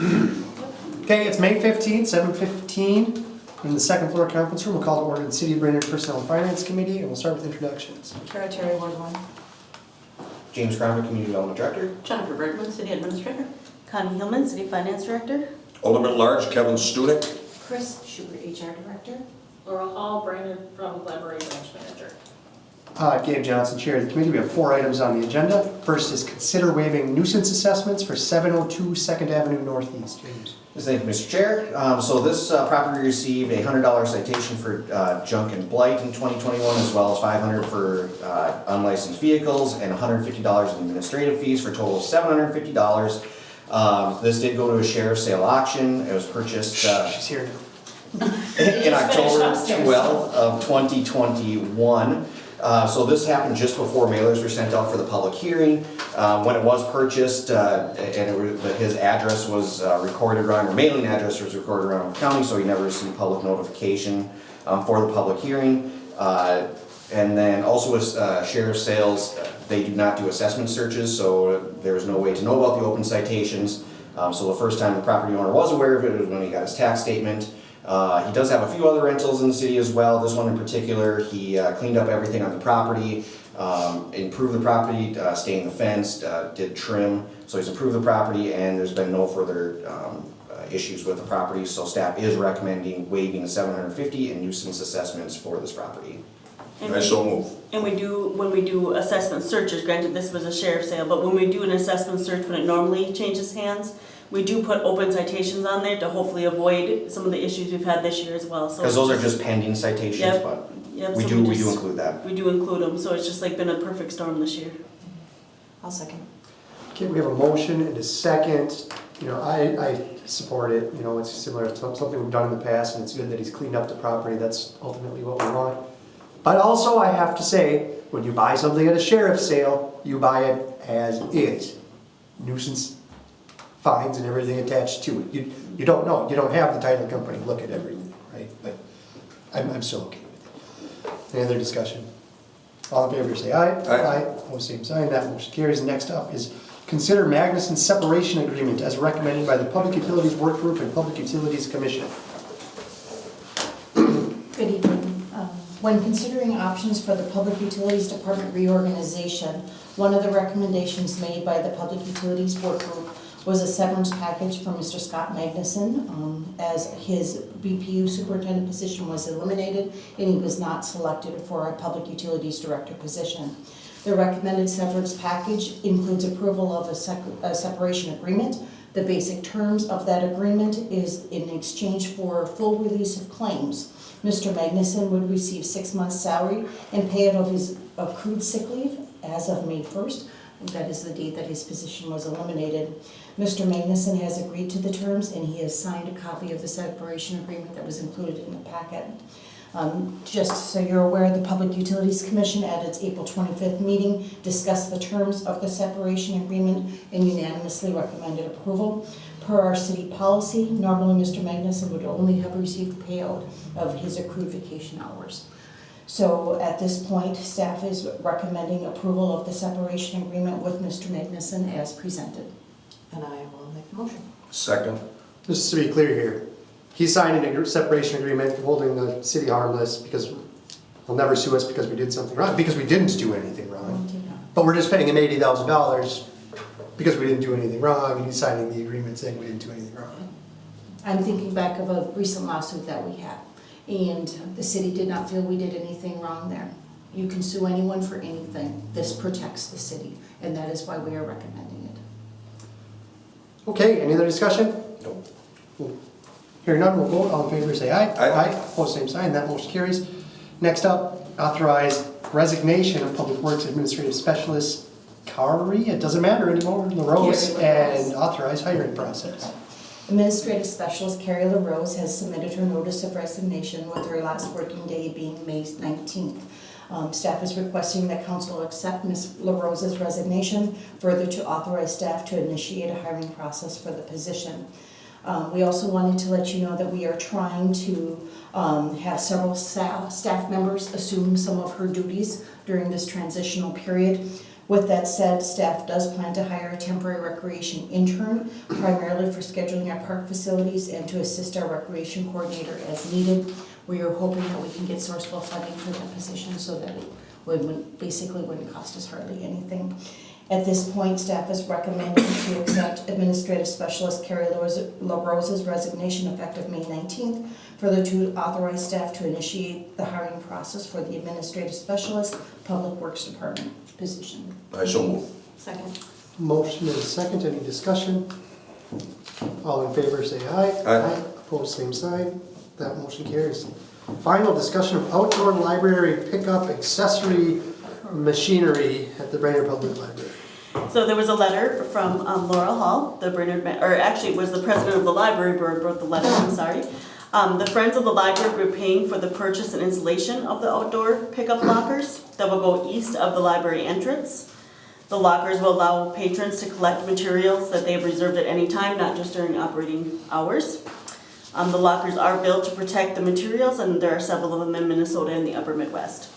Okay, it's May 15th, 7:15, in the second floor conference room. We'll call to order the City of Brainerd Personnel and Finance Committee, and we'll start with introductions. Kara Terry, Ward 1. James Cromer, Community Development Director. Jennifer Bergman, City Administrator. Connie Hillman, City Finance Director. Alderman at Large Kevin Studick. Chris Schubert, HR Director. Laura Hall, Brainerd Public Library Branch Manager. Gabe Johnson, Chair of the Committee. We have 4 items on the agenda. First is consider waiving nuisance assessments for 702 2nd Avenue Northeast. James. Thank you, Mr. Chair. So this property received a $100 citation for junk and blight in 2021, as well as $500 for unlicensed vehicles and $150 in administrative fees, for a total of $750. This did go to a sheriff's sale auction. It was purchased She's here now. in October 12th of 2021. So this happened just before mailers were sent out for the public hearing. When it was purchased, his address was recorded wrong, or mailing address was recorded wrong in the county, so he never received public notification for the public hearing. And then also with sheriff's sales, they do not do assessment searches, so there's no way to know about the open citations. So the first time the property owner was aware of it was when he got his tax statement. He does have a few other rentals in the city as well. This one in particular, he cleaned up everything on the property, improved the property, stained the fence, did trim. So he's improved the property, and there's been no further issues with the property. So staff is recommending waiving the $750 in nuisance assessments for this property. I so move. And when we do assessment searches, granted this was a sheriff's sale, but when we do an assessment search, when it normally changes hands, we do put open citations on there to hopefully avoid some of the issues we've had this year as well. Because those are just pending citations, Yep. but Yep, we so do include that. We do include them, so it's just like been a perfect storm this year. I'll second. Okay, we have a motion and a second. You know, I support it. You know, it's similar to something we've done in the past, and it's good that he's cleaned up the property. That's ultimately what we want. But also, I have to say, when you buy something at a sheriff's sale, you buy it as is. Nuisance fines and everything attached to it. You don't know. You don't have the title company look at everything, right? But I'm still okay with it. Any other discussion? All in favor say aye. Aye. Opposed, same sign. That motion carries. Next up is consider Magnuson's separation agreement as recommended by the Public Utilities Work Group and Public Utilities Commission. Good evening. When considering options for the Public Utilities Department reorganization, one of the recommendations made by the Public Utilities Work Group was a severance package for Mr. Scott Magnuson, as his BPU superintendent position was eliminated and he was not selected for a Public Utilities Director position. The recommended severance package includes approval of a separation agreement. The basic terms of that agreement is in exchange for full release of claims. Mr. Magnuson would receive 6 months' salary and pay out of his accrued sick leave as of May 1st. That is the date that his position was eliminated. Mr. Magnuson has agreed to the terms, and he has signed a copy of the separation agreement that was included in the packet. Just so you're aware, the Public Utilities Commission at its April 25th meeting discussed the terms of the separation agreement and unanimously recommended approval. Per our city policy, normally Mr. Magnuson would only have received payout of his accrued vacation hours. So at this point, staff is recommending approval of the separation agreement with Mr. Magnuson as presented. And I will make the motion. Second. Just to be clear here, he signed a separation agreement holding the city harmless because he'll never sue us because we did something wrong, because we didn't do anything wrong. But we're just paying him $80,000 because we didn't do anything wrong, and he's signing the agreement saying we didn't do anything wrong. I'm thinking back of a recent lawsuit that we had, and the city did not feel we did anything wrong there. You can sue anyone for anything. This protects the city, and that is why we are recommending it. Okay, any other discussion? No. Hearing none, we'll vote. All in favor say aye. Aye. Opposed, same sign. That motion carries. Next up, authorize resignation of Public Works Administrative Specialist Carey. It doesn't matter anymore, LaRose, and authorize hiring process. Administrative Specialist Carrie LaRose has submitted her notice of resignation with her last working day being May 19th. Staff is requesting that council accept Ms. LaRose's resignation, further to authorize staff to initiate a hiring process for the position. We also wanted to let you know that we are trying to have several staff members assume some of her duties during this transitional period. With that said, staff does plan to hire a temporary recreation intern, primarily for scheduling our park facilities and to assist our recreation coordinator as needed. We are hoping that we can get sourcewell funding for that position so that it basically wouldn't cost us hardly anything. At this point, staff is recommending to accept Administrative Specialist Carrie LaRosa's resignation effective May 19th, further to authorize staff to initiate the hiring process for the Administrative Specialist Public Works Department position. I so move. Second. Motion and a second, any discussion? All in favor say aye. Aye. Opposed, same sign. That motion carries. Final discussion of outdoor library pickup accessory machinery at the Brainerd Public Library. So there was a letter from Laura Hall, the Brainerd, or actually it was the president of the library board wrote the letter, I'm sorry. The Friends of the Library were paying for the purchase and installation of the outdoor pickup lockers that will go east of the library entrance. The lockers will allow patrons to collect materials that they have reserved at any time, not just during operating hours. The lockers are built to protect the materials, and there are several of them in Minnesota and the upper Midwest.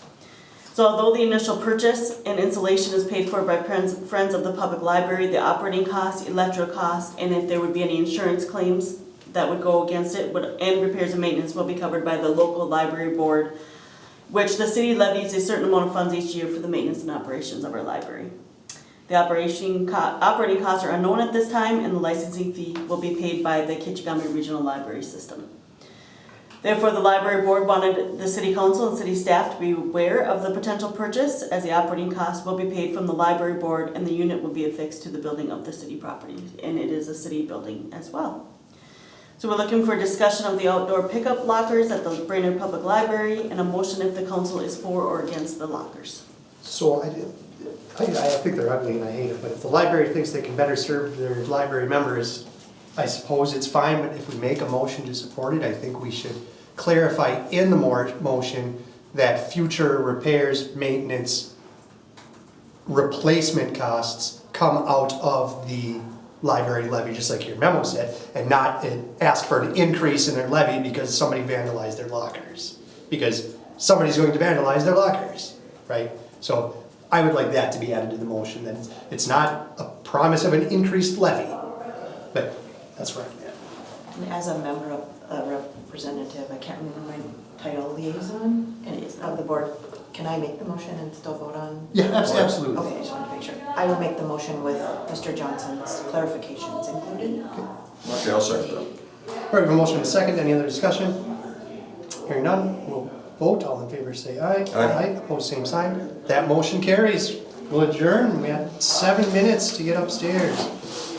So although the initial purchase and installation is paid for by Friends of the Public Library, the operating costs, electrical costs, and if there would be any insurance claims that would go against it, and repairs and maintenance will be covered by the local library board, which the city levies a certain amount of funds each year for the maintenance and operations of our library. The operating costs are unknown at this time, and the licensing fee will be paid by the Kitchigami Regional Library System. Therefore, the library board wanted the city council and city staff to be aware of the potential purchase, as the operating costs will be paid from the library board and the unit will be affixed to the building of the city property, and it is a city building as well. So we're looking for a discussion of the outdoor pickup lockers at the Brainerd Public Library and a motion if the council is for or against the lockers. So I think they're ugly and I hate it, but if the library thinks they can better serve their library members, I suppose it's fine, but if we make a motion to support it, I think we should clarify in the motion that future repairs, maintenance, replacement costs come out of the library levy, just like your memo said, and not ask for an increase in their levy because somebody vandalized their lockers. Because somebody's going to vandalize their lockers, right? So I would like that to be added to the motion, that it's not a promise of an increased levy, but that's where I'm at. As a member of a representative, I can't remember my title, liaison, and it's of the board. Can I make the motion and still vote on? Yeah, absolutely. Okay, I just want to make sure. I will make the motion with Mr. Johnson's clarifications included. Okay, I'll second that. All right, we have a motion and a second. Any other discussion? Hearing none, we'll vote. All in favor say aye. Aye. Opposed, same sign. That motion carries. We'll adjourn. We have 7 minutes to get upstairs.